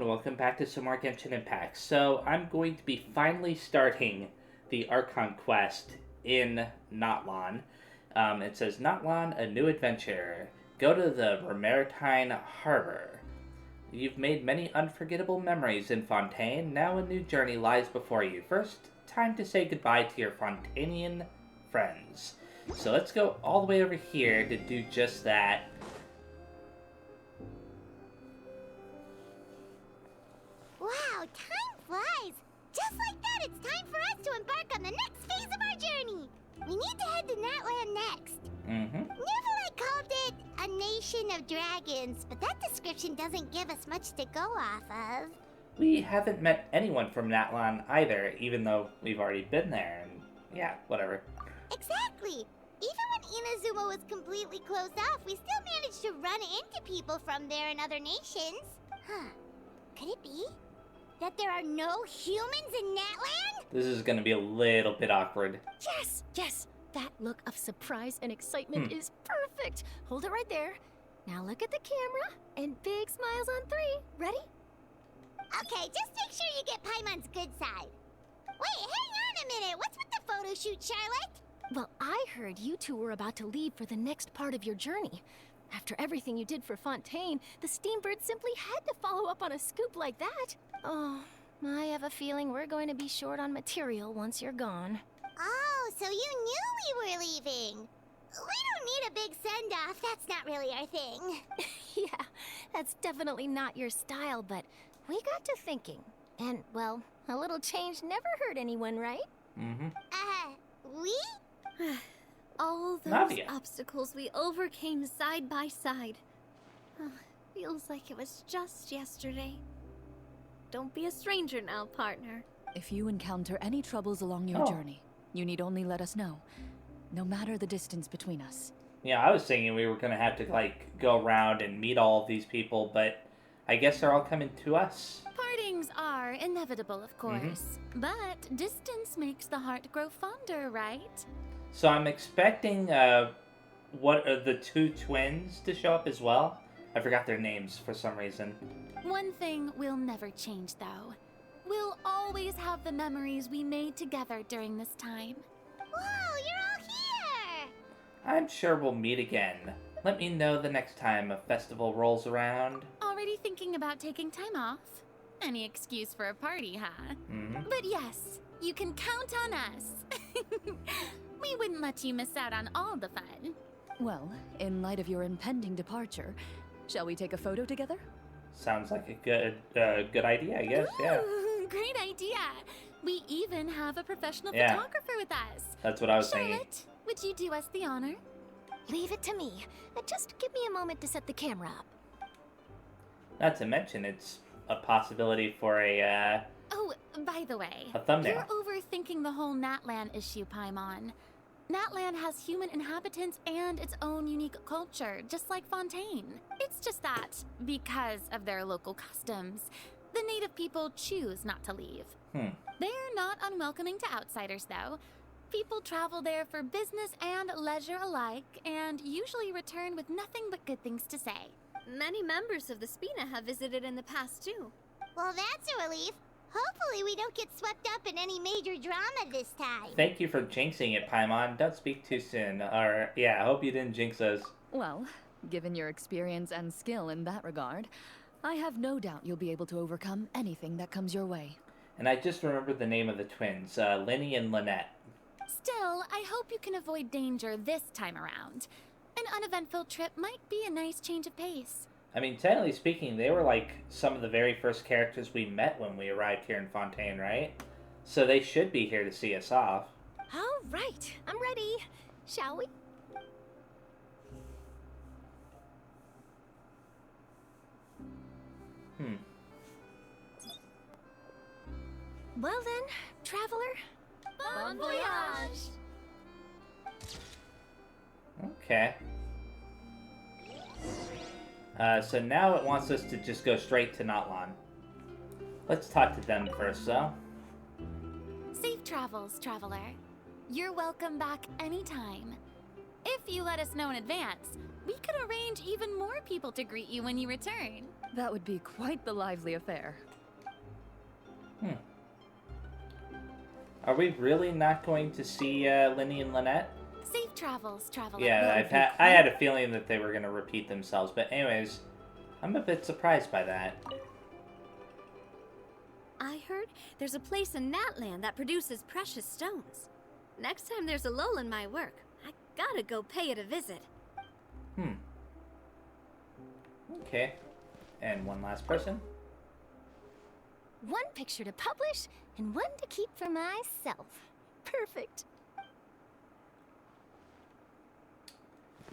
and welcome back to some more Genshin Impact. So, I'm going to be finally starting the Archon Quest in Natlan. It says, Natlan, a new adventure. Go to the Maritime Harbor. You've made many unforgettable memories in Fontaine. Now a new journey lies before you. First, time to say goodbye to your Fontanian friends. So let's go all the way over here to do just that. Wow, time flies! Just like that, it's time for us to embark on the next phase of our journey! We need to head to Natlan next. Natlan called it a nation of dragons, but that description doesn't give us much to go off of. We haven't met anyone from Natlan either, even though we've already been there, and yeah, whatever. Exactly! Even when Inazuma was completely closed off, we still managed to run into people from there and other nations. Huh. Could it be that there are no humans in Natlan? This is going to be a little bit awkward. Yes, yes. That look of surprise and excitement is perfect. Hold it right there. Now look at the camera and big smiles on 3. Ready? Okay, just make sure you get Paimon's good side. Wait, hang on a minute. What's with the photo shoot, Charlotte? Well, I heard you two were about to leave for the next part of your journey. After everything you did for Fontaine, the Steambird simply had to follow up on a scoop like that. Oh, I have a feeling we're going to be short on material once you're gone. Oh, so you knew we were leaving. We don't need a big send-off. That's not really our thing. Yeah, that's definitely not your style, but we got to thinking. And, well, a little change never hurt anyone, right? We? All those Nadia. obstacles we overcame side by side. Feels like it was just yesterday. Don't be a stranger now, partner. If you encounter any troubles along your journey, you need only let us know, no matter the distance between us. Yeah, I was thinking we were going to have to, go around and meet all of these people, but I guess they're all coming to us. Partings are inevitable, of course. But distance makes the heart grow fonder, right? So I'm expecting, what are the 2 twins to show up as well? I forgot their names for some reason. One thing will never change, though. We'll always have the memories we made together during this time. Whoa, you're all here! I'm sure we'll meet again. Let me know the next time a festival rolls around. Already thinking about taking time off? Any excuse for a party, huh? But yes, you can count on us. We wouldn't let you miss out on all the fun. Well, in light of your impending departure, shall we take a photo together? Sounds like a good idea, I guess, yeah. Ooh, great idea. We even have a professional Yeah. photographer with us. That's what I was thinking. Charlotte, would you do us the honor? Leave it to me. Just give me a moment to set the camera up. Not to mention, it's a possibility for a Oh, by the way, thumbnail. you're overthinking the whole Natlan issue, Paimon. Natlan has human inhabitants and its own unique culture, just like Fontaine. It's just that, because of their local customs, the native people choose not to leave. They're not unwelcoming to outsiders, though. People travel there for business and leisure alike, and usually return with nothing but good things to say. Many members of the Spina have visited in the past, too. Well, that's a relief. Hopefully we don't get swept up in any major drama this time. Thank you for jinxing it, Paimon. Don't speak too soon. Or, yeah, I hope you didn't jinx us. Well, given your experience and skill in that regard, I have no doubt you'll be able to overcome anything that comes your way. And I just remembered the name of the twins, Lenny and Lynette. Still, I hope you can avoid danger this time around. An uneventful trip might be a nice change of pace. I mean, technically speaking, they were some of the very first characters we met when we arrived here in Fontaine, right? So they should be here to see us off. All right, I'm ready. Shall we? Well then, traveler. Bon voyage! Okay. So now it wants us to just go straight to Natlan. Let's talk to them first, though. Safe travels, traveler. You're welcome back anytime. If you let us know in advance, we could arrange even more people to greet you when you return. That would be quite the lively affair. Are we really not going to see Linny and Lynette? Safe travels, traveler. Yeah, I had a feeling that they were going to repeat themselves. But anyways, I'm a bit surprised by that. I heard there's a place in Natlan that produces precious stones. Next time there's a lull in my work, I gotta go pay it a visit. Okay. And one last person. One picture to publish and one to keep for myself. Perfect.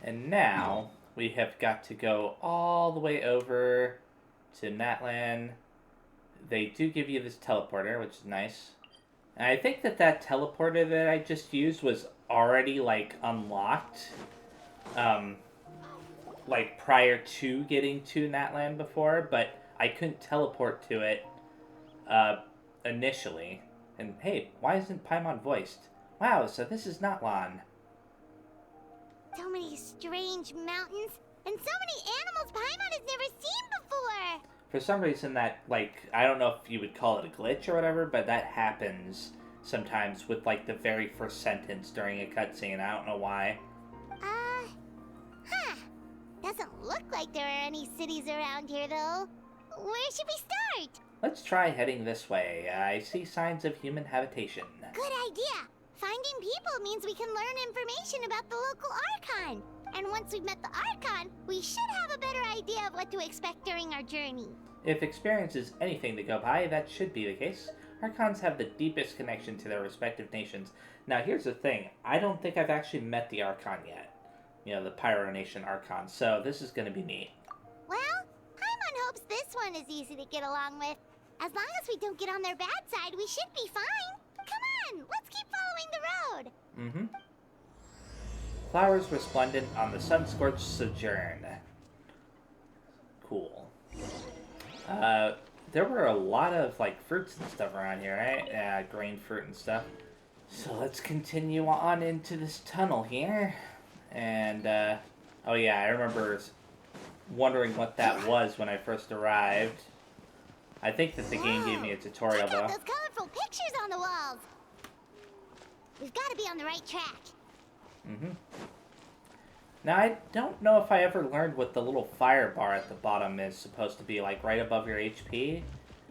And now we have got to go all the way over to Natlan. They do give you this teleporter, which is nice. And I think that teleporter that I just used was already, like, unlocked. Like, prior to getting to Natlan before, but I couldn't teleport to it initially. And hey, why isn't Paimon voiced? Wow, so this is Natlan. So many strange mountains, and so many animals Paimon has never seen before! For some reason that, like, I don't know if you would call it a glitch or whatever, but that happens sometimes with, like, the very first sentence during a cutscene. I don't know why. Doesn't look like there are any cities around here, though. Where should we start? Let's try heading this way. I see signs of human habitation. Good idea. Finding people means we can learn information about the local Archon. And once we've met the Archon, we should have a better idea of what to expect during our journey. If experience is anything to go by, that should be the case. Archons have the deepest connection to their respective nations. Now, here's the thing. I don't think I've actually met the Archon yet. You know, the Pyro Nation Archon. So this is going to be neat. Well, Paimon hopes this one is easy to get along with. As long as we don't get on their bad side, we should be fine. Come on, let's keep following the road. Flowers resplendent on the sun-scorched sojourn. Cool. There were a lot of, like, fruits and stuff around here, right? Yeah, grain fruit and stuff. So let's continue on into this tunnel here. And, oh yeah, I remember wondering what that was when I first arrived. I think that the game gave me a tutorial, Check out though. those colorful pictures on the walls. We've got to be on the right track. Now, I don't know if I ever learned what the little fire bar at the bottom is supposed to be, like, right above your HP.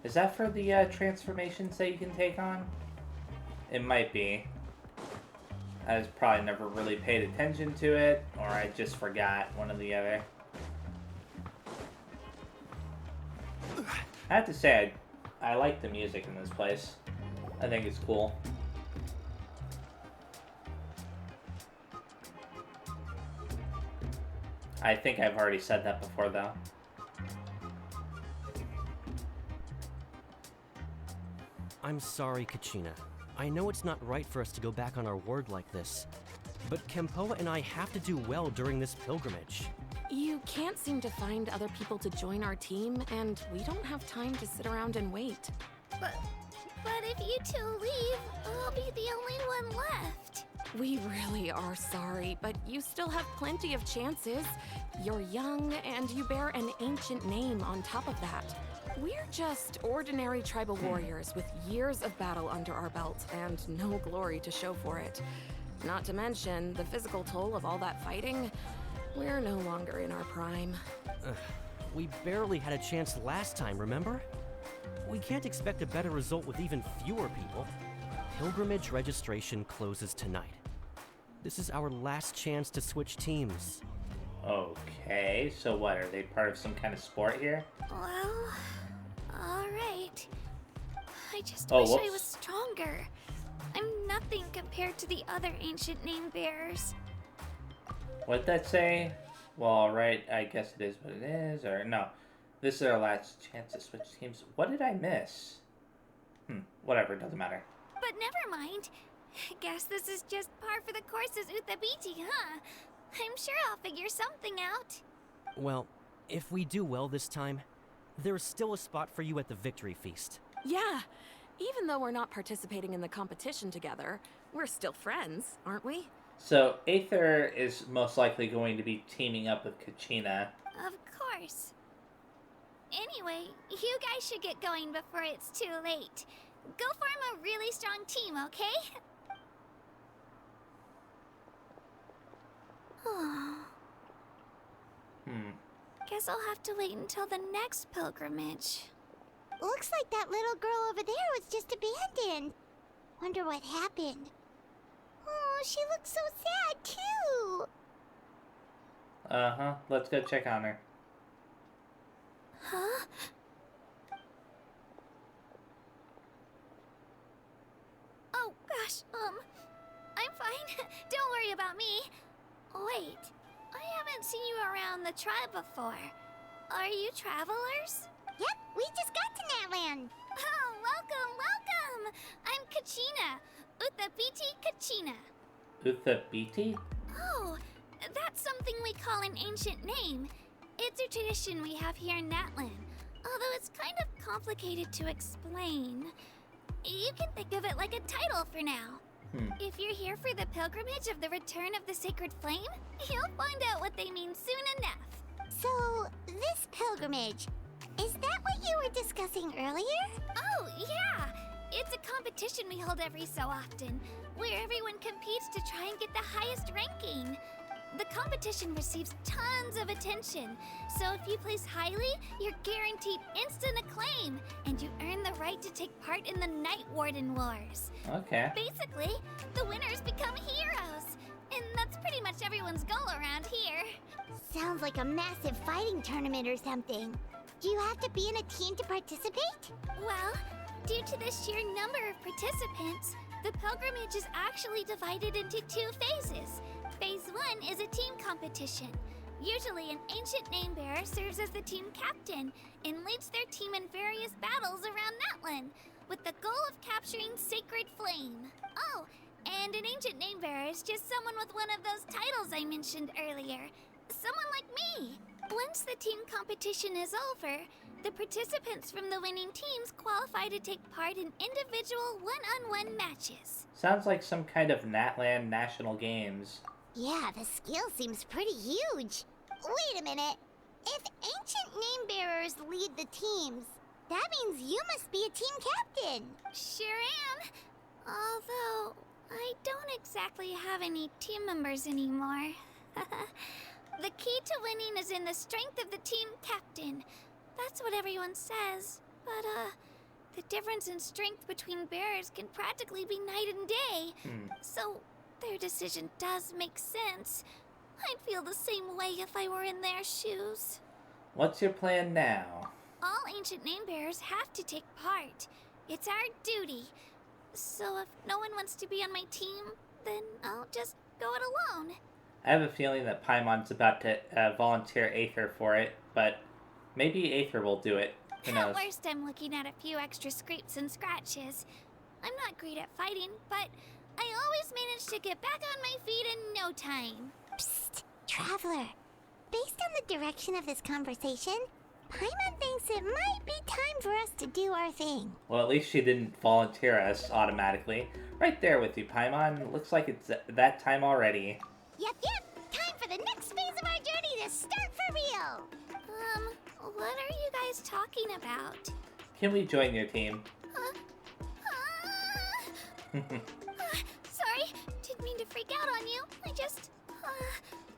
Is that for the transformations that you can take on? It might be. I just probably never really paid attention to it, or I just forgot, one or the other. I have to say, I like the music in this place. I think it's cool. I think I've already said that before, though. I'm sorry, Kachina. I know it's not right for us to go back on our word like this, but Kempoa and I have to do well during this pilgrimage. You can't seem to find other people to join our team, and we don't have time to sit around and wait. But if you two leave, I'll be the only one left. We really are sorry, but you still have plenty of chances. You're young, and you bear an ancient name on top of that. We're just ordinary tribal warriors with years of battle under our belt and no glory to show for it. Not to mention the physical toll of all that fighting. We're no longer in our prime. We barely had a chance last time, remember? We can't expect a better result with even fewer people. Pilgrimage registration closes tonight. This is our last chance to switch teams. Okay, so what, are they part of some kind of sport here? Well, alright. I just Oh, wish I whoops. was stronger. I'm nothing compared to the other ancient name bearers. What'd that say? Well, alright, I guess it is what it is, or no. This is our last chance to switch teams. What did I miss? Whatever, doesn't matter. But never mind. Guess this is just par for the course as Uthabiti, huh? I'm sure I'll figure something out. Well, if we do well this time, there's still a spot for you at the victory feast. Yeah, even though we're not participating in the competition together, we're still friends, aren't we? So Aether is most likely going to be teaming up with Kachina. Of course. Anyway, you guys should get going before it's too late. Go form a really strong team, okay? Guess I'll have to wait until the next pilgrimage. Looks like that little girl over there was just abandoned. Wonder what happened. Oh, she looks so sad, too. Uh-huh. Let's go check on her. Huh? Oh, gosh, I'm fine. Don't worry about me. Wait, I haven't seen you around the tribe before. Are you travelers? Yep, we just got to Natlan. Oh, welcome, welcome! I'm Kachina. Uthapiti Kachina. Uthapiti? Oh, that's something we call an ancient name. It's a tradition we have here in Natlan, although it's kind of complicated to explain. You can think of it like a title for now. If you're here for the pilgrimage of the return of the sacred flame, you'll find out what they mean soon enough. So, this pilgrimage, is that what you were discussing earlier? Oh, yeah! It's a competition we hold every so often, where everyone competes to try and get the highest ranking. The competition receives tons of attention, so if you place highly, you're guaranteed instant acclaim, and you earn the right to take part in the Night Warden Wars. Okay. Basically, the winners become heroes, and that's pretty much everyone's goal around here. Sounds like a massive fighting tournament or something. Do you have to be in a team to participate? Well, due to the sheer number of participants, the pilgrimage is actually divided into 2 phases. Phase 1 is a team competition. Usually an ancient name-bearer serves as the team captain and leads their team in various battles around Natlan, with the goal of capturing Sacred Flame. Oh, and an ancient name-bearer is just someone with one of those titles I mentioned earlier. Someone like me. Once the team competition is over, the participants from the winning teams qualify to take part in individual one-on-one matches. Sounds like some kind of Natlan National Games. Yeah, the scale seems pretty huge. Wait a minute. If ancient name-bearers lead the teams, that means you must be a team captain. Sure am. Although, I don't exactly have any team members anymore. The key to winning is in the strength of the team captain. That's what everyone says. But, the difference in strength between bearers can practically be night and day. So, their decision does make sense. I'd feel the same way if I were in their shoes. What's your plan now? All ancient name-bearers have to take part. It's our duty. So if no one wants to be on my team, then I'll just go it alone. I have a feeling that Paimon's about to volunteer Aether for it, but maybe Aether will do it. Who knows? At worst, I'm looking at a few extra scrapes and scratches. I'm not great at fighting, but I always manage to get back on my feet in no time. Psst, Traveler. Based on the direction of this conversation, Paimon thinks it might be time for us to do our thing. Well, at least she didn't volunteer us automatically. Right there with you, Paimon. Looks like it's that time already. Yep. Time for the next phase of our journey to start for real. What are you guys talking about? Can we join your team? Sorry, didn't mean to freak out on you. I just,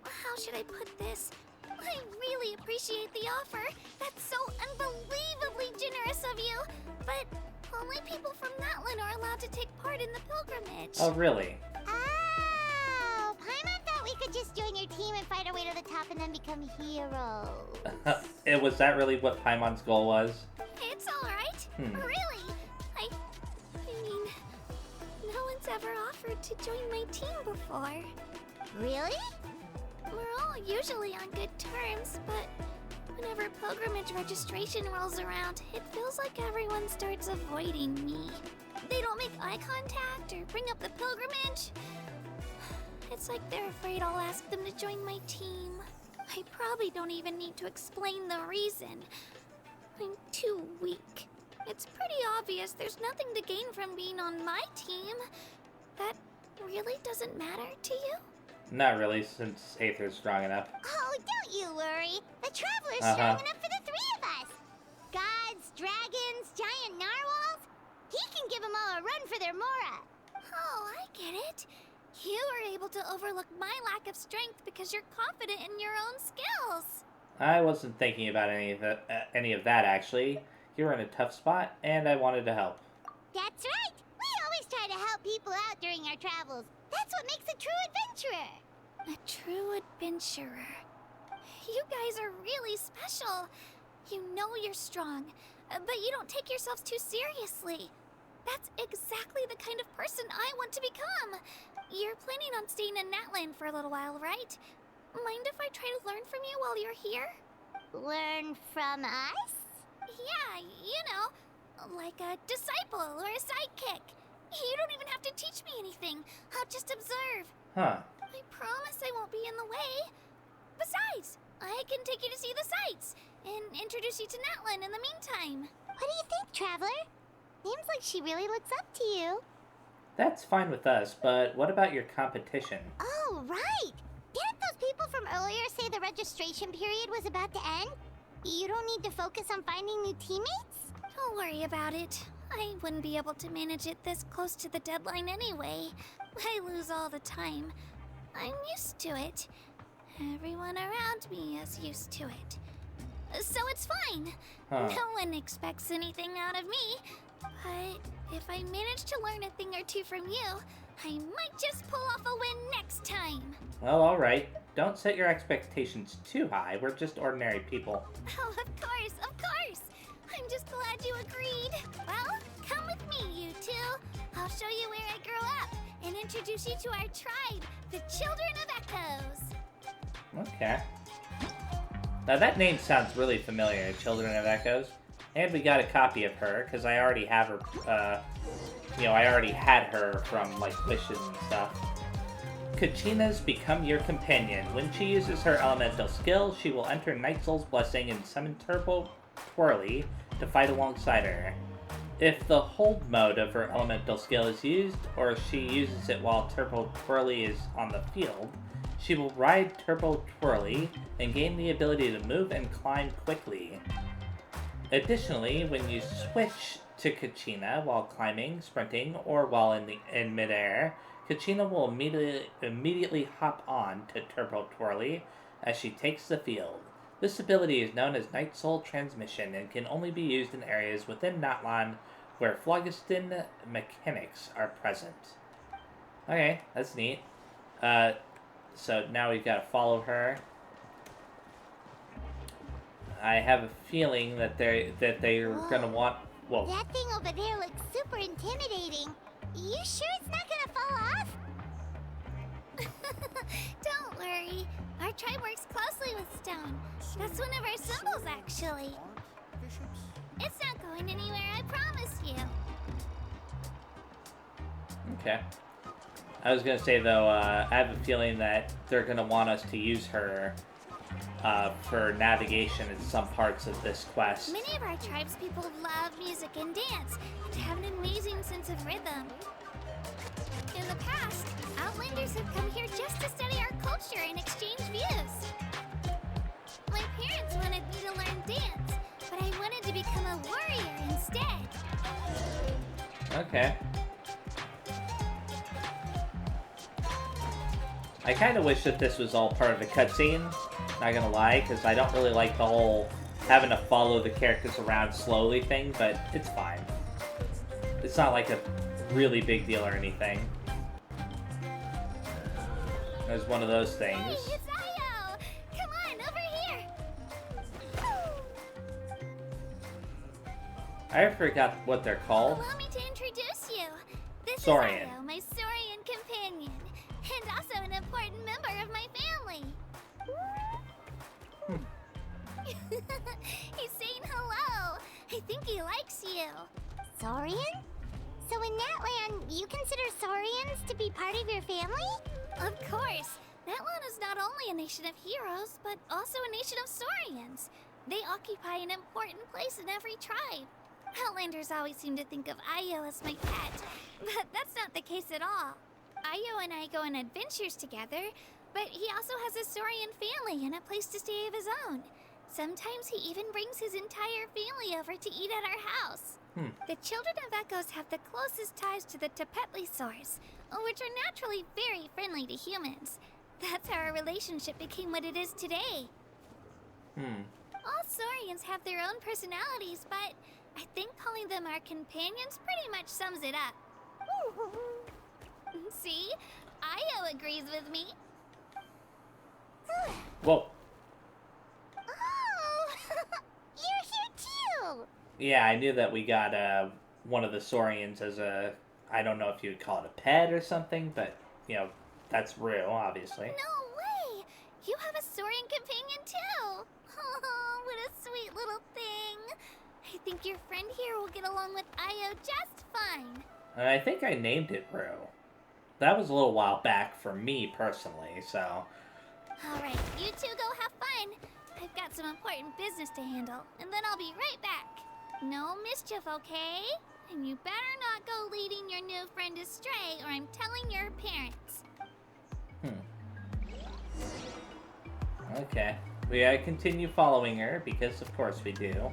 how should I put this? I really appreciate the offer. That's so unbelievably generous of you. But only people from Natlan are allowed to take part in the pilgrimage. Oh, really? Oh, Paimon thought we could just join your team and fight our way to the top and then become heroes. Was that really what Paimon's goal was? It's alright. Really. I mean, no one's ever offered to join my team before. Really? We're all usually on good terms, but whenever pilgrimage registration rolls around, it feels like everyone starts avoiding me. They don't make eye contact or bring up the pilgrimage. It's like they're afraid I'll ask them to join my team. I probably don't even need to explain the reason. I'm too weak. It's pretty obvious there's nothing to gain from being on my team. That really doesn't matter to you? Not really, since Aether's strong enough. Oh, don't you worry. The Traveler's strong enough for the three of us. Gods, dragons, giant narwhals. He can give them all a run for their Mora. Oh, I get it. You were able to overlook my lack of strength because you're confident in your own skills. I wasn't thinking about any of that, actually. You were in a tough spot, and I wanted to help. That's right. We always try to help people out during our travels. That's what makes a true adventurer. A true adventurer. You guys are really special. You know you're strong, but you don't take yourselves too seriously. That's exactly the kind of person I want to become. You're planning on staying in Natlan for a little while, right? Mind if I try to learn from you while you're here? Learn from us? Yeah, you know, like a disciple or a sidekick. You don't even have to teach me anything. I'll just observe. Huh. I promise I won't be in the way. Besides, I can take you to see the sights and introduce you to Natlan in the meantime. What do you think, Traveler? Seems like she really looks up to you. That's fine with us, but what about your competition? Oh, right. Didn't those people from earlier say the registration period was about to end? You don't need to focus on finding new teammates? Don't worry about it. I wouldn't be able to manage it this close to the deadline anyway. I lose all the time. I'm used to it. Everyone around me is used to it. So it's fine. Huh. No one expects anything out of me. But if I manage to learn a thing or two from you, I might just pull off a win next time. Well, alright. Don't set your expectations too high. We're just ordinary people. Oh, of course, of course. I'm just glad you agreed. Well, come with me, you two. I'll show you where I grew up and introduce you to our tribe, the Children of Echoes. Okay. Now that name sounds really familiar, Children of Echoes. And we got a copy of her, because I already have her, I already had her from, like, wishes and stuff. Kachina's become your companion. When she uses her elemental skill, she will enter Night Soul's Blessing and summon Turbo Twirly to fight alongside her. If the hold mode of her elemental skill is used, or she uses it while Turbo Twirly is on the field, she will ride Turbo Twirly and gain the ability to move and climb quickly. Additionally, when you switch to Kachina while climbing, sprinting, or while in midair, Kachina will immediately hop on to Turbo Twirly as she takes the field. This ability is known as Night Soul Transmission and can only be used in areas within Natlan where phlogiston mechanics are present. Okay, that's neat. So now we've got to follow her. I have a feeling that they're gonna want. Whoa. That thing over there looks super intimidating. You sure it's not gonna fall off? Don't worry. Our tribe works closely with stone. That's one of our symbols, actually. It's not going anywhere, I promise you. Okay. I was gonna say though, I have a feeling that they're gonna want us to use her for navigation in some parts of this quest. Many of our tribespeople love music and dance, and have an amazing sense of rhythm. In the past, Outlanders have come here just to study our culture and exchange views. My parents wanted me to learn dance, but I wanted to become a warrior instead. Okay. I kind of wish that this was all part of the cutscene, not gonna lie, because I don't really like the whole having to follow the characters around slowly thing, but it's fine. It's not like a really big deal or anything. It was one of those things. Hey, it's Io! Come on, over here! I forgot what they're called. Allow me to introduce you. This Saurian. is Io, my Saurian companion, and also an important member of my family. He's saying hello. I think he likes you. Saurian? So in Natlan, you consider Saurians to be part of your family? Of course. Natlan is not only a nation of heroes, but also a nation of Saurians. They occupy an important place in every tribe. Outlanders always seem to think of Io as my pet, but that's not the case at all. Io and I go on adventures together, But he also has a Saurian family and a place to stay of his own. Sometimes he even brings his entire family over to eat at our house. The children of Echoes have the closest ties to the Tepetlisaurs, which are naturally very friendly to humans. That's how our relationship became what it is today. All Saurians have their own personalities, but I think calling them our companions pretty much sums it up. See? Io agrees with me. Whoa. Oh, you're here too. Yeah, I knew that we got one of the Saurians as a, I don't know if you'd call it a pet or something, but, you know, that's real, obviously. No way! You have a Saurian companion too! Oh, what a sweet little thing! I think your friend here will get along with Io just fine. And I think I named it Rue. That was a little while back for me personally, so... Alright, you two go have fun. I've got some important business to handle, and then I'll be right back. No mischief, okay? And you better not go leading your new friend astray, or I'm telling your parents. Okay. We gotta continue following her, because of course we do.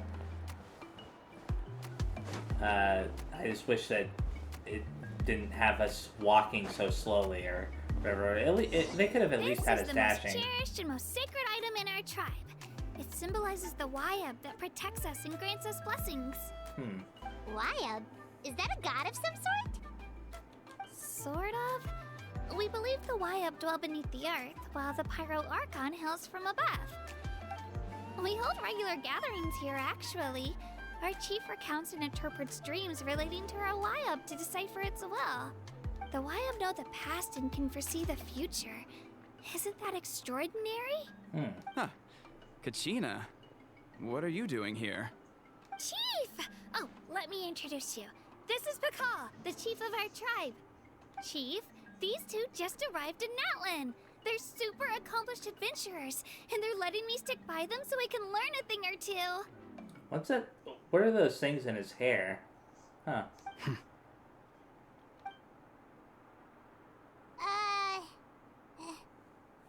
I just wish that it didn't have us walking so slowly, or whatever. They could have at least had us dashing. This is the most cherished and most sacred item in our tribe. It symbolizes the Wayab that protects us and grants us blessings. Wayab? Is that a god of some sort? Sort of. We believe the Wayab dwell beneath the earth, while the Pyro Archon hails from above. We hold regular gatherings here, actually. Our chief recounts and interprets dreams relating to our Wayab to decipher its will. The Wayab know the past and can foresee the future. Isn't that extraordinary? Huh. Kachina, what are you doing here? Chief! Oh, let me introduce you. This is Pakal, the chief of our tribe. Chief, these two just arrived in Natlan. They're super accomplished adventurers, and they're letting me stick by them so I can learn a thing or two. What's that? What are those things in his hair? Huh.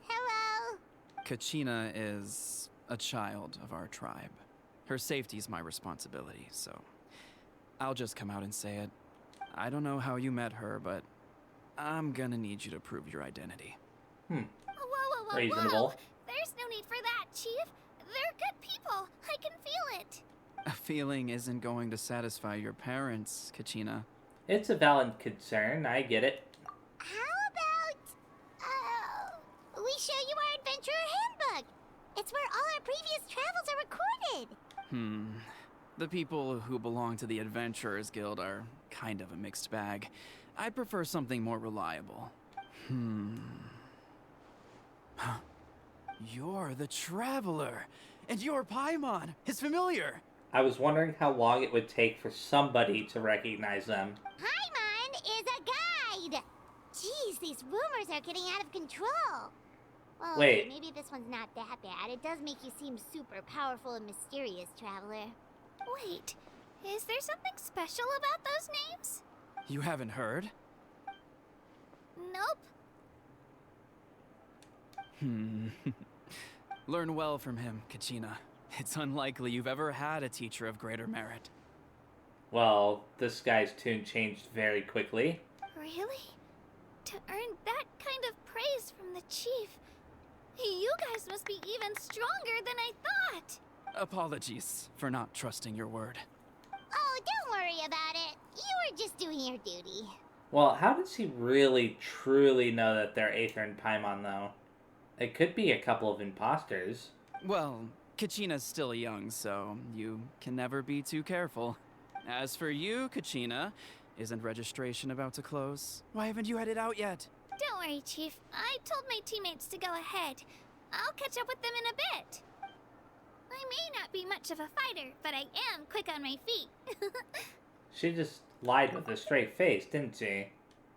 Hello? Kachina is a child of our tribe. Her safety's my responsibility, so I'll just come out and say it. I don't know how you met her, but I'm gonna need you to prove your identity. Whoa, Reasonable. There's no need for that, Chief. They're good people. I can feel it. A feeling isn't going to satisfy your parents, Kachina. It's a valid concern, I get it. How about, we show you our adventurer handbook? It's where all our previous travels are recorded. The people who belong to the Adventurers Guild are kind of a mixed bag. I'd prefer something more reliable. You're the Traveler, and you're Paimon, his familiar. I was wondering how long it would take for somebody to recognize them. Paimon is a guide! Jeez, these rumors are getting out of control. Well, Wait. okay, maybe this one's not that bad. It does make you seem super powerful and mysterious, Traveler. Wait, is there something special about those names? You haven't heard? Nope. Learn well from him, Kachina. It's unlikely you've ever had a teacher of greater merit. Well, this guy's tune changed very quickly. Really? To earn that kind of praise from the chief, you guys must be even stronger than I thought. Apologies for not trusting your word. Oh, don't worry about it. You were just doing your duty. Well, how does he really, truly know that they're Aether and Paimon, though? It could be a couple of imposters. Well, Kachina's still young, so you can never be too careful. As for you, Kachina, isn't registration about to close? Why haven't you headed out yet? Don't worry, Chief. I told my teammates to go ahead. I'll catch up with them in a bit. I may not be much of a fighter, but I am quick on my feet. She just lied with a straight face, didn't she?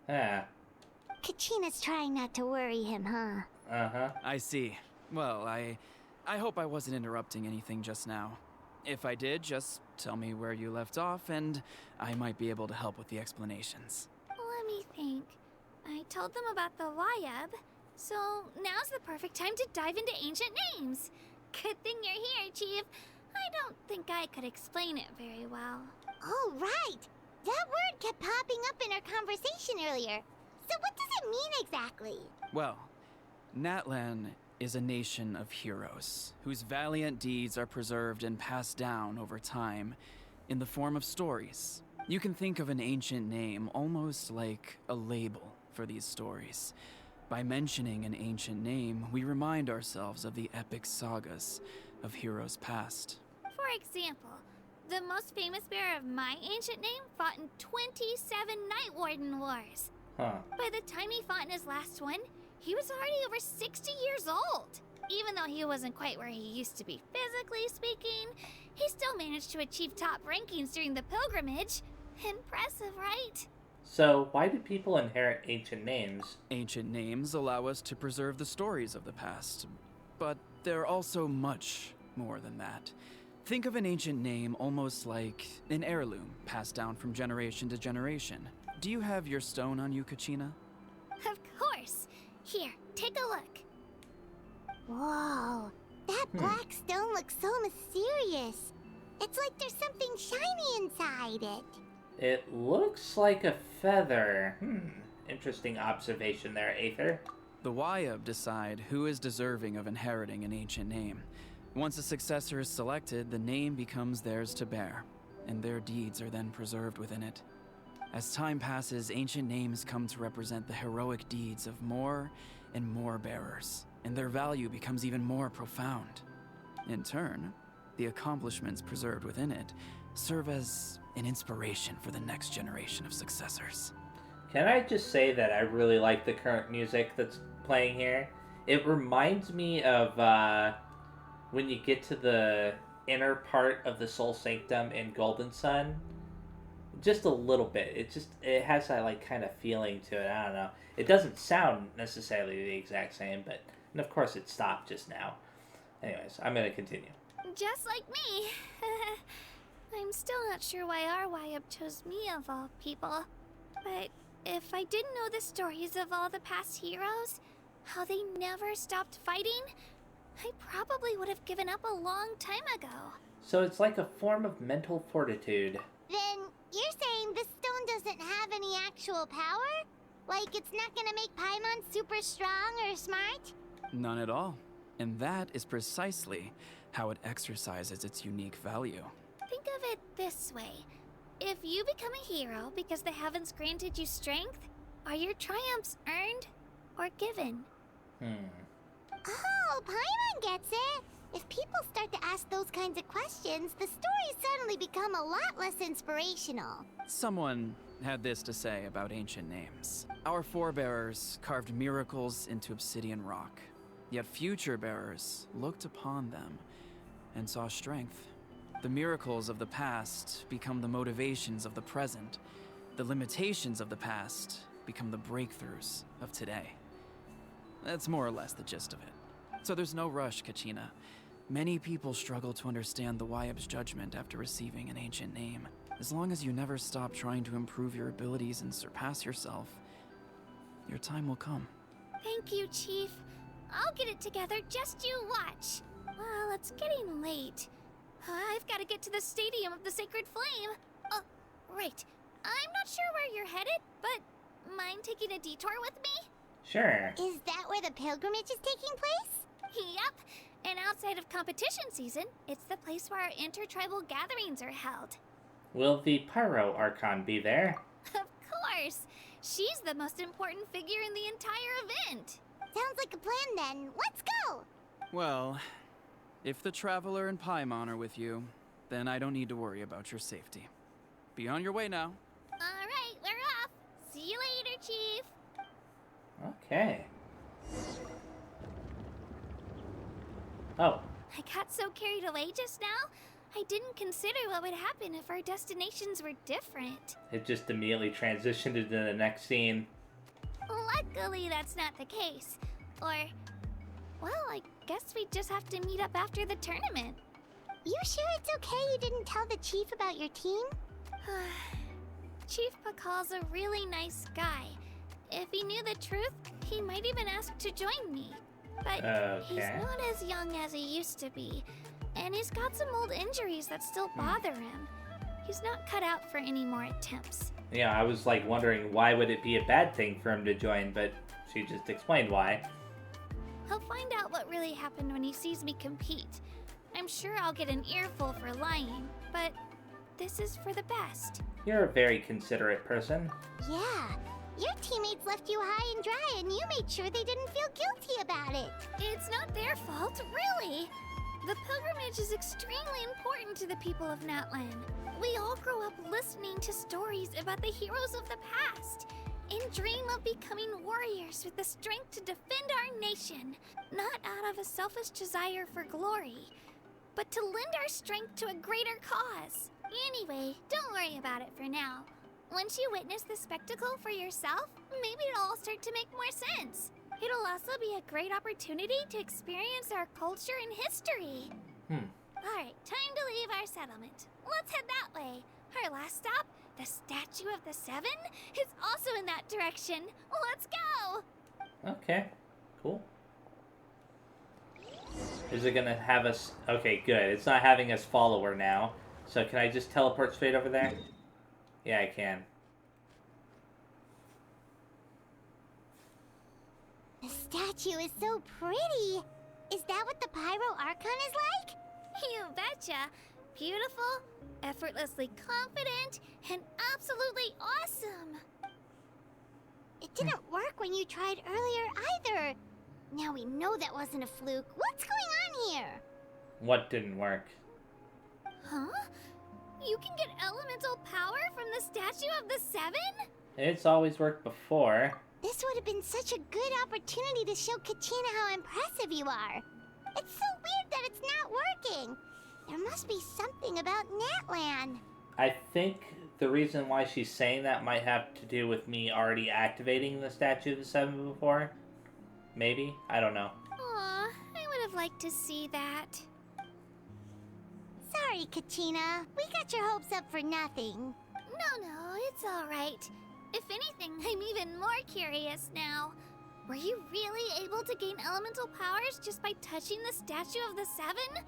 Yeah. Kachina's trying not to worry him, huh? Uh-huh. I see. Well, I hope I wasn't interrupting anything just now. If I did, just tell me where you left off, and I might be able to help with the explanations. Let me think. I told them about the Wayab, So now's the perfect time to dive into ancient names. Good thing you're here, Chief. I don't think I could explain it very well. Oh, right. That word kept popping up in our conversation earlier. So what does it mean exactly? Well, Natlan is a nation of heroes whose valiant deeds are preserved and passed down over time in the form of stories. You can think of an ancient name almost like a label for these stories. By mentioning an ancient name, we remind ourselves of the epic sagas of heroes past. For example, the most famous bearer of my ancient name fought in 27 Night Warden Wars. Huh. By the time he fought in his last one, he was already over 60 years old. Even though he wasn't quite where he used to be physically speaking, he still managed to achieve top rankings during the pilgrimage. Impressive, right? So, why do people inherit ancient names? Ancient names allow us to preserve the stories of the past, but they're also much more than that. Think of an ancient name almost like an heirloom passed down from generation to generation. Do you have your stone on you, Kachina? Of course. Here, take a look. Whoa, that black stone looks so mysterious. It's like there's something shiny inside it. It looks like a feather. Interesting observation there, Aether. The Wayab decide who is deserving of inheriting an ancient name. Once a successor is selected, the name becomes theirs to bear, and their deeds are then preserved within it. As time passes, ancient names come to represent the heroic deeds of more and more bearers, and their value becomes even more profound. In turn, the accomplishments preserved within it serve as an inspiration for the next generation of successors. Can I just say that I really like the current music that's playing here? It reminds me of when you get to the inner part of the Soul Sanctum in Golden Sun. Just a little bit. It has that like kind of feeling to it. I don't know. It doesn't sound necessarily the exact same, but and of course it stopped just now. Anyways, I'm gonna continue. Just like me. I'm still not sure why our Wayab chose me of all people. But if I didn't know the stories of all the past heroes, how they never stopped fighting, I probably would have given up a long time ago. So it's like a form of mental fortitude. Then you're saying this stone doesn't have any actual power? Like it's not gonna make Paimon super strong or smart? None at all. And that is precisely how it exercises its unique value. Think of it this way. If you become a hero because the heavens granted you strength, are your triumphs earned or given? Oh, Paimon gets it. If people start to ask those kinds of questions, the stories suddenly become a lot less inspirational. Someone had this to say about ancient names. Our forebears carved miracles into obsidian rock, yet future bearers looked upon them and saw strength. The miracles of the past become the motivations of the present. The limitations of the past become the breakthroughs of today. That's more or less the gist of it. So there's no rush, Kachina. Many people struggle to understand the Wayab's judgment after receiving an ancient name. As long as you never stop trying to improve your abilities and surpass yourself, your time will come. Thank you, Chief. I'll get it together, just you watch. Well, it's getting late. I've got to get to the Stadium of the Sacred Flame. Right. I'm not sure where you're headed, but mind taking a detour with me? Sure. Is that where the pilgrimage is taking place? Yep. And outside of competition season, it's the place where our intertribal gatherings are held. Will the Pyro Archon be there? Of course. She's the most important figure in the entire event. Sounds like a plan then. Let's go! Well, if the Traveler and Paimon are with you, then I don't need to worry about your safety. Be on your way now. All right, we're off. See you later, Chief. Okay. Oh. I got so carried away just now, I didn't consider what would happen if our destinations were different. It just immediately transitioned into the next scene. Luckily, that's not the case. Or, well, I guess we just have to meet up after the tournament. You sure it's okay you didn't tell the chief about your team? Chief Pakal's a really nice guy. If he knew the truth, he might even ask to join me. But he's Okay. not as young as he used to be, and he's got some old injuries that still bother him. He's not cut out for any more attempts. Yeah, I was like wondering why would it be a bad thing for him to join, but she just explained why. He'll find out what really happened when he sees me compete. I'm sure I'll get an earful for lying, but this is for the best. You're a very considerate person. Yeah, your teammates left you high and dry and you made sure they didn't feel guilty about it. It's not their fault, really. The pilgrimage is extremely important to the people of Natlan. We all grow up listening to stories about the heroes of the past and dream of becoming warriors with the strength to defend our nation, not out of a selfish desire for glory, but to lend our strength to a greater cause. Anyway, don't worry about it for now. Once you witness the spectacle for yourself, maybe it'll all start to make more sense. It'll also be a great opportunity to experience our culture and history. Alright, time to leave our settlement. Let's head that way. Our last stop, the Statue of the Seven, is also in that direction. Let's go! Okay, cool. Is it gonna have us... Okay, good. It's not having us follow her now. So can I just teleport straight over there? Yeah, I can. The statue is so pretty. Is that what the Pyro Archon is like? You betcha. Beautiful, effortlessly confident, and absolutely awesome. It didn't work when you tried earlier either. Now we know that wasn't a fluke. What's going on here? What didn't work? Huh? You can get elemental power from the Statue of the Seven? It's always worked before. This would have been such a good opportunity to show Katina how impressive you are. It's so weird that it's not working. There must be something about Natlan. I think the reason why she's saying that might have to do with me already activating the Statue of the Seven before. Maybe? I don't know. Aw, I would have liked to see that. Sorry, Katina. We got your hopes up for nothing. No, it's alright. If anything, I'm even more curious now. Were you really able to gain elemental powers just by touching the Statue of the Seven?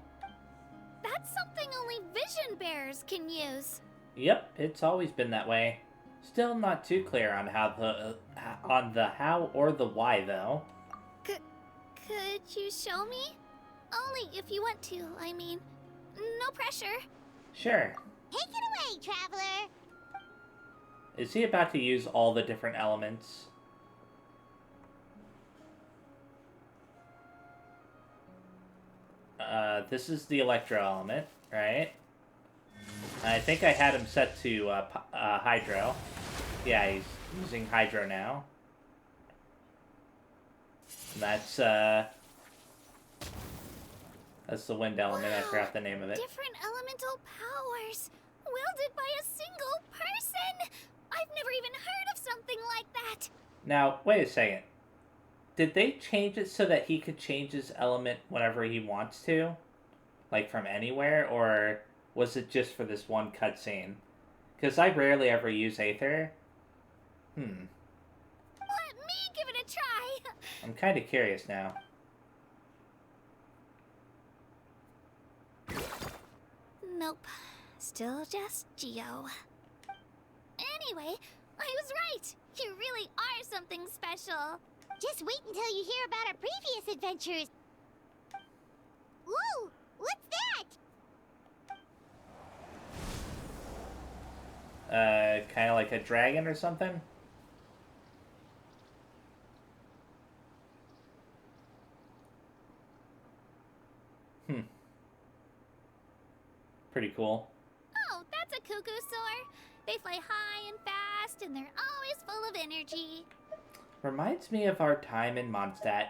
That's something only vision bearers can use. Yep, it's always been that way. Still not too clear on how the how or the why though. Could you show me? Only if you want to, I mean. No pressure. Sure. Take it away, Traveler. Is he about to use all the different elements? This is the electro element, right? I think I had him set to hydro. Yeah, he's using hydro now. That's the wind element. I forgot the name of it. Different elemental powers, wielded by a single person. I've never even heard of something like that. Now, wait a second. Did they change it so that he could change his element whenever he wants to? Like from anywhere? Or was it just for this one cutscene? Because I rarely ever use Aether. Let me give it a try. I'm kind of curious now. Nope. Still just Geo. Anyway, I was right. You really are something special. Just wait until you hear about our previous adventures. Whoa! What's that? Kind of like a dragon or something? Pretty cool. Oh, that's a cuckoo soar. They fly high and fast, and they're always full of energy. Reminds me of our time in Mondstadt.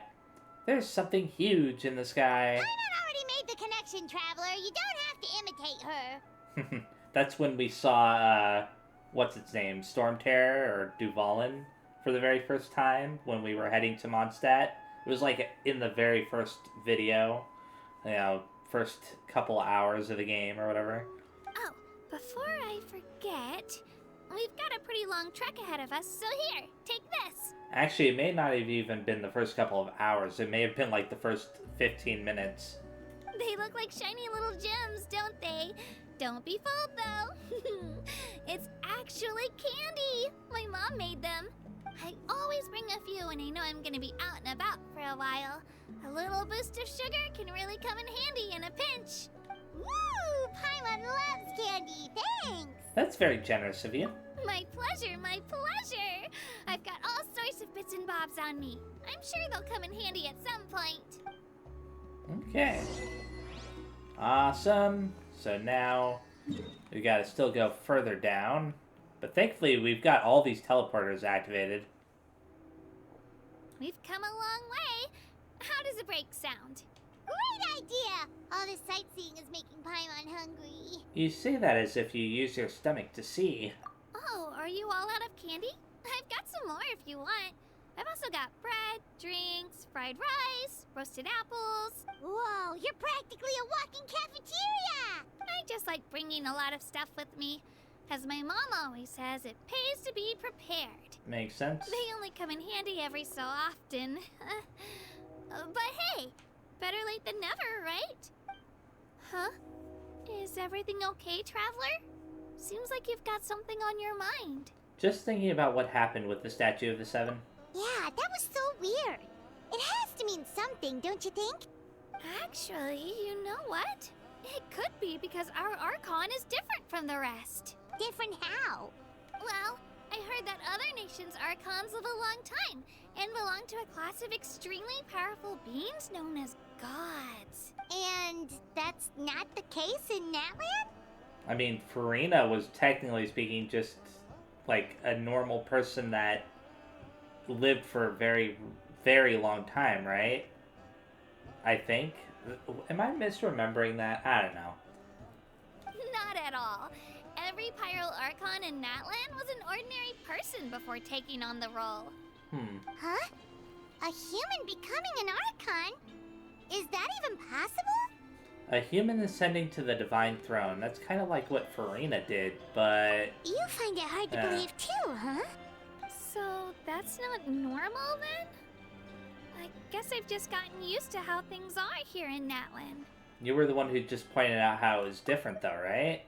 There's something huge in the sky. Paimon already made the connection, Traveler. You don't have to imitate her. That's when we saw, what's its name? Storm Terror or Duvalin for the very first time when we were heading to Mondstadt. It was like in the very first video, you know, first couple hours of the game or whatever. Oh, before I forget, We've got a pretty long trek ahead of us, so here, take this. Actually, it may not have even been the first couple of hours. It may have been like the first 15 minutes. They look like shiny little gems, don't they? Don't be fooled, though. It's actually candy. My mom made them. I always bring a few when I know I'm gonna be out and about for a while. A little boost of sugar can really come in handy in a pinch. Woo! Paimon loves candy. Thanks. That's very generous of you. My pleasure, my pleasure. I've got all sorts of bits and bobs on me. I'm sure they'll come in handy at some point. Okay. Awesome. So now we gotta still go further down. But thankfully we've got all these teleporters activated. We've come a long way. How does a break sound? Great idea. All this sightseeing is making Paimon hungry. You say that as if you use your stomach to see. Oh, are you all out of candy? I've got some more if you want. I've also got bread, drinks, fried rice, roasted apples. Whoa, you're practically a walking cafeteria. I just like bringing a lot of stuff with me. As my mom always says, it pays to be prepared. Makes sense. They only come in handy every so often. But hey, better late than never, right? Huh? Is everything okay, Traveler? Seems like you've got something on your mind. Just thinking about what happened with the Statue of the Seven. Yeah, that was so weird. It has to mean something, don't you think? Actually, you know what? It could be because our Archon is different from the rest. Different how? Well, I heard that other nations' Archons live a long time and belong to a class of extremely powerful beings known as gods. And that's not the case in Natlan? I mean, Farina was technically speaking just like a normal person that lived for a very, very long time, right? I think. Am I misremembering that? I don't know. Not at all. Every Pyro Archon in Natlan was an ordinary person before taking on the role. Huh? A human becoming an Archon? Is that even possible? A human ascending to the divine throne. That's kind of like what Farina did, but... You find it hard to believe too, huh? So that's not normal then? I guess I've just gotten used to how things are here in Natlan. You were the one who just pointed out how it was different though, right?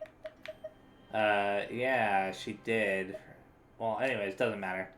Yeah, she did. Well, anyways, doesn't matter.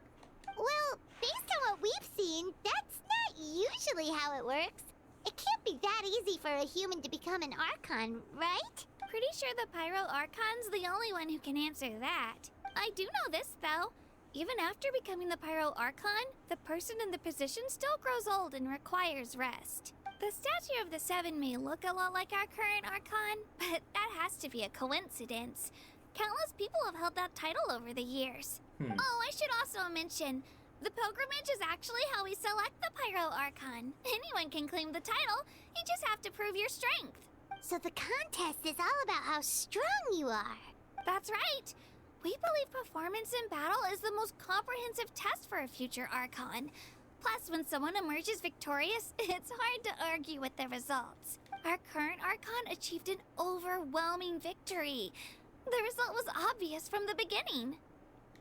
Well, based on what we've seen, that's not usually how it works. It can't be that easy for a human to become an Archon, right? Pretty sure the Pyro Archon's the only one who can answer that. I do know this, though. Even after becoming the Pyro Archon, the person in the position still grows old and requires rest. The Statue of the Seven may look a lot like our current Archon, but that has to be a coincidence. Countless people have held that title over the years. Oh, I should also mention, the pilgrimage is actually how we select the Pyro Archon. Anyone can claim the title, you just have to prove your strength. So the contest is all about how strong you are. That's right. We believe performance in battle is the most comprehensive test for a future Archon. Plus, when someone emerges victorious, it's hard to argue with the results. Our current Archon achieved an overwhelming victory. The result was obvious from the beginning.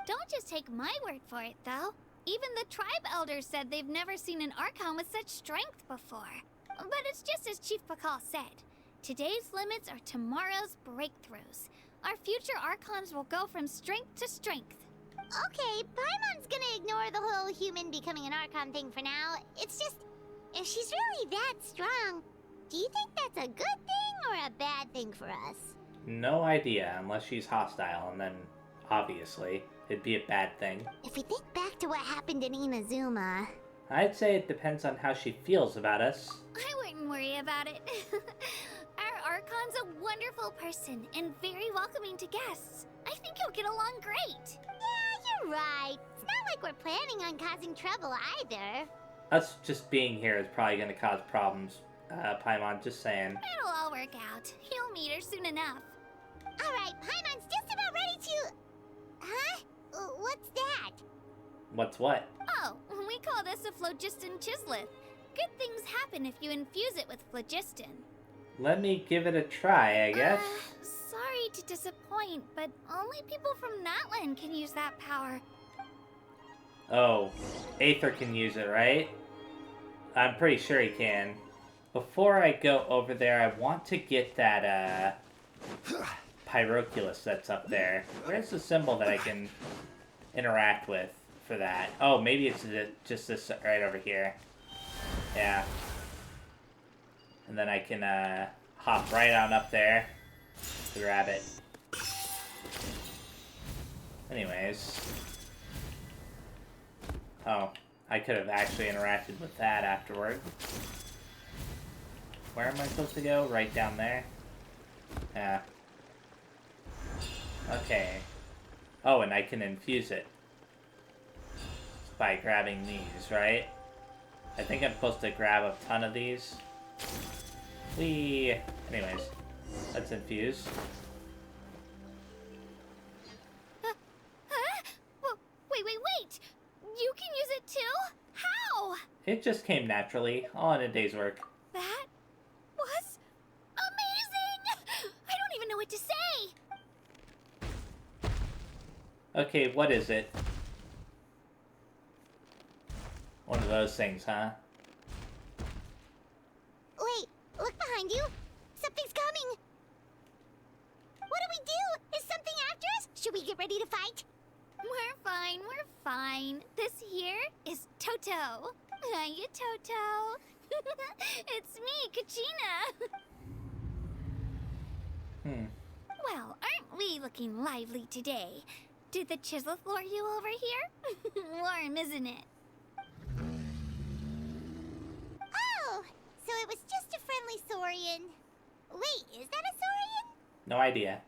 Don't just take my word for it, though. Even the tribe elders said they've never seen an Archon with such strength before. But it's just as Chief Pakal said. Today's limits are tomorrow's breakthroughs. Our future Archons will go from strength to strength. Okay, Paimon's gonna ignore the whole human becoming an Archon thing for now. It's just, if she's really that strong, do you think that's a good thing or a bad thing for us? No idea, unless she's hostile, and then, obviously, it'd be a bad thing. If we think back to what happened in Inazuma... I'd say it depends on how she feels about us. I wouldn't worry about it. Our Archon's a wonderful person and very welcoming to guests. I think you'll get along great. Yeah, you're right. It's not like we're planning on causing trouble either. Us just being here is probably going to cause problems, Paimon, just saying. It'll all work out. You'll meet her soon enough. Alright, Paimon's just about ready to... Huh? What's that? What's what? Oh, we call this a phlogiston chisleth. Good things happen if you infuse it with phlogiston. Let me give it a try, I guess. Sorry hate to disappoint, but only people from Natlan can use that power. Oh, Aether can use it, right? I'm pretty sure he can. Before I go over there, I want to get that, Pyroculus that's up there. Where's the symbol that I can interact with for that? Oh, maybe it's just this right over here. Yeah. And then I can, hop right on up there to grab it. Anyways. Oh, I could have actually interacted with that afterward. Where am I supposed to go? Right down there? Yeah. Okay. Oh, and I can infuse it. By grabbing these, right? I think I'm supposed to grab a ton of these. Whee! Anyways, let's infuse. Wait! You can use it too? How? It just came naturally, all in a day's work. That was amazing! I don't even know what to say! Okay, what is it? One of those things, huh? Wait, look behind you. Something's coming. What do? Is something after us? Should we get ready to fight? We're fine. This here is Toto. Hiya, Toto. It's me, Kachina. Well, aren't we looking lively today? Did the chisel floor you over here? Warm, isn't it? Oh, so it was just a friendly Saurian. Wait, is that a Saurian? No idea.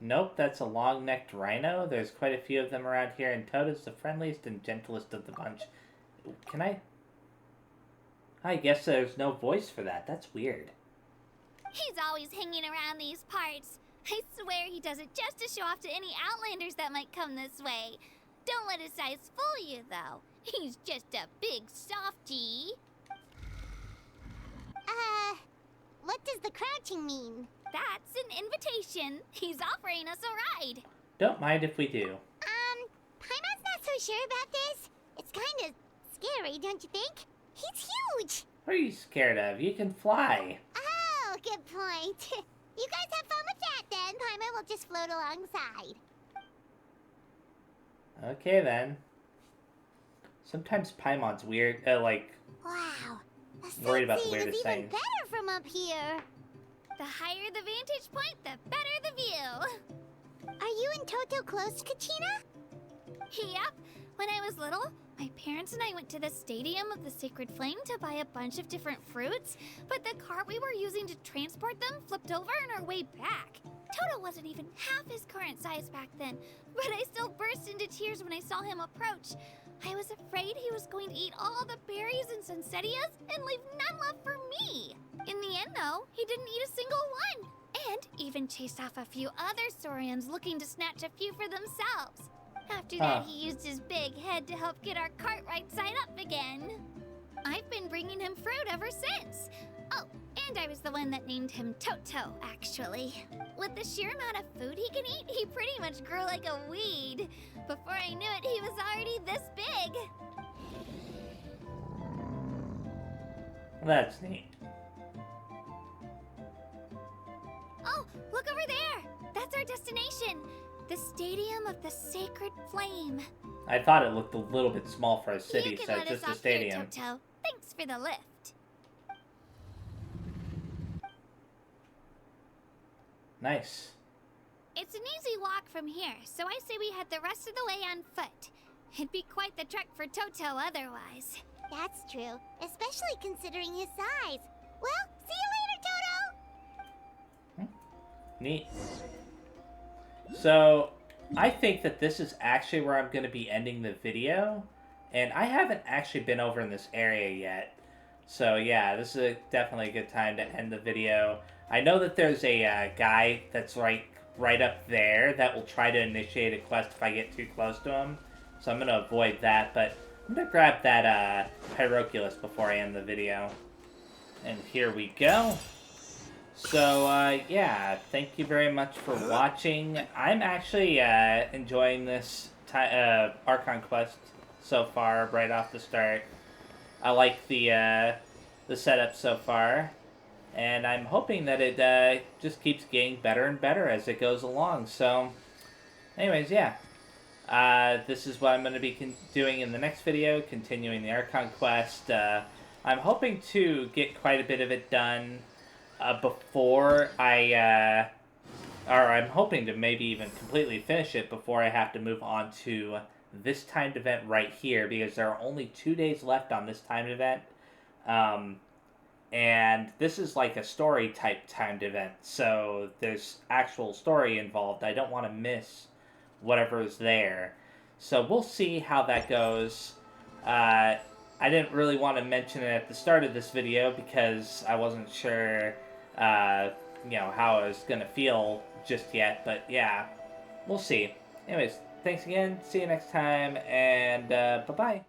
Nope, that's a long-necked rhino. There's quite a few of them around here, and Toto's the friendliest and gentlest of the bunch. Can I guess there's no voice for that. That's weird. He's always hanging around these parts. I swear he does it just to show off to any Outlanders that might come this way. Don't let his size fool you, though. He's just a big softie. What does the crouching mean? That's an invitation. He's offering us a ride. Don't mind if we do. Paimon's not so sure about this. It's kind of scary, don't you think? He's huge. What are you scared of? You can fly. Oh, good point. You guys have fun with that then. Paimon will just float alongside. Okay then. Sometimes Paimon's weird, Wow. worried about the sightseeing weirdest is even things. better from up here. The higher the vantage point, the better the view. Are you and Toto close, Kachina? Yep. When I was little, my parents and I went to the Stadium of the Sacred Flame to buy a bunch of different fruits, but the cart we were using to transport them flipped over on our way back. Toto wasn't even half his current size back then, but I still burst into tears when I saw him approach. I was afraid he was going to eat all the berries and sunsettias and leave none left for me. In the end, though, he didn't eat a single one, and even chased off a few other Saurians looking to snatch a few for themselves. After that, he used his big head to help get our cart right side up again. I've been bringing him fruit ever since. Oh, and I was the one that named him Toto, actually. With the sheer amount of food he can eat, he pretty much grew like a weed. Before I knew it, he was already this big. That's neat. Oh, look over there! That's our destination! The Stadium of the Sacred Flame. I thought it looked a little bit small for a city, You can so let it's us just a off here, stadium. Toto. Thanks for the lift. Nice. It's an easy walk from here, so I say we head the rest of the way on foot. It'd be quite the trek for Toto otherwise. That's true, especially considering his size. Well, see you later, Toto! Neat. So, I think that this is actually where I'm going to be ending the video. And I haven't actually been over in this area yet. So yeah, this is definitely a good time to end the video. I know that there's a guy that's right up there that will try to initiate a quest if I get too close to him. So I'm going to avoid that, but I'm going to grab that Pyroculus before I end the video. And here we go. So, yeah, thank you very much for watching. I'm actually enjoying this Archon Quest so far, right off the start. I like the setup so far, and I'm hoping that it just keeps getting better and better as it goes along. So, anyways, yeah. This is what I'm going to be doing in the next video, continuing the Archon Quest. I'm hoping to get quite a bit of it done before I'm hoping to maybe even completely finish it before I have to move on to this timed event right here, because there are only 2 days left on this timed event. And this is like a story type timed event, so there's actual story involved. I don't want to miss whatever is there. So we'll see how that goes. I didn't really want to mention it at the start of this video because I wasn't sure, you know, how I was going to feel just yet. But yeah, we'll see. Anyways, thanks again. See you next time, and bye-bye.